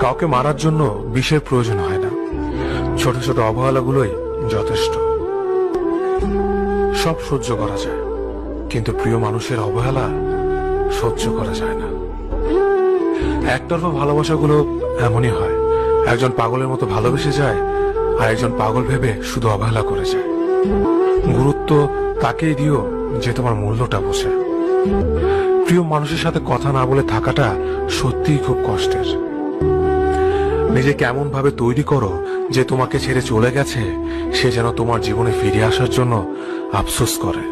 কাউকে মারার জন্য বিষের প্রয়োজন হয় না, ছোট ছোট অবহেলাগুলোই যথেষ্ট। সব সহ্য করা যায়, কিন্তু প্রিয় মানুষের অবহেলা সহ্য করা যায় না। একতরফা ভালোবাসাগুলো এমনই হয়, একজন পাগলের মতো ভালোবেসে যায় আর একজন পাগল ভেবে শুধু অবহেলা করে যায়। গুরুত্ব তাকেই দিও যে তোমার মূল্যটা বোঝে। প্রিয় মানুষের সাথে কথা না বলে থাকাটা সত্যিই খুব কষ্টের। নিজেকে এমন ভাবে তৈরি করো যে তোমাকে ছেড়ে চলে গেছে সে যেন তোমার জীবনে ফিরে আসার জন্য আফসোস করে।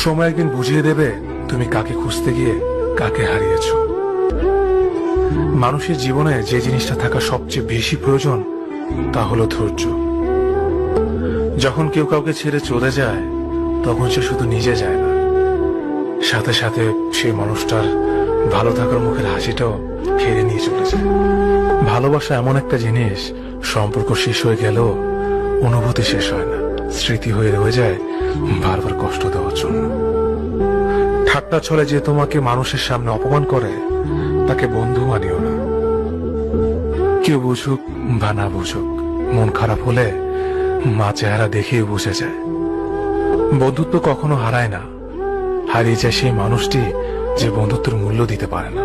সময় একদিন বুঝিয়ে দেবে তুমি কাকে খুঁজতে গিয়ে কাকে হারিয়েছ। মানুষের জীবনে যে জিনিসটা থাকা সবচেয়ে বেশি প্রয়োজন তা হলো ধৈর্য। যখন কেউ কাউকে ছেড়ে চলে যায় তখন সে শুধু নিজে যায় না, সাথে সাথে সেই মানুষটার ভালো থাকার মুখের হাসিটাও কেড়ে নিয়ে চলে যায়। ভালোবাসা এমন একটা জিনিস, সম্পর্ক শেষ হয়ে গেলেও অনুভূতি শেষ হয় না, স্মৃতি হয়ে রয়ে যায় বারবার কষ্ট দেওয়ার জন্য। ঠাট্টা ছলে যে তোমাকে মানুষের সামনে অপমান করে তাকে বন্ধু মানিও না। কেউ বুঝুক বা না বুঝুক, মন খারাপ হলে মা চেহারা দেখেই বুঝে যায়। বন্ধুত্ব কখনো হারায় না, হারিয়ে যায় সেই মানুষটি যে বন্ধুত্বের মূল্য দিতে পারে না।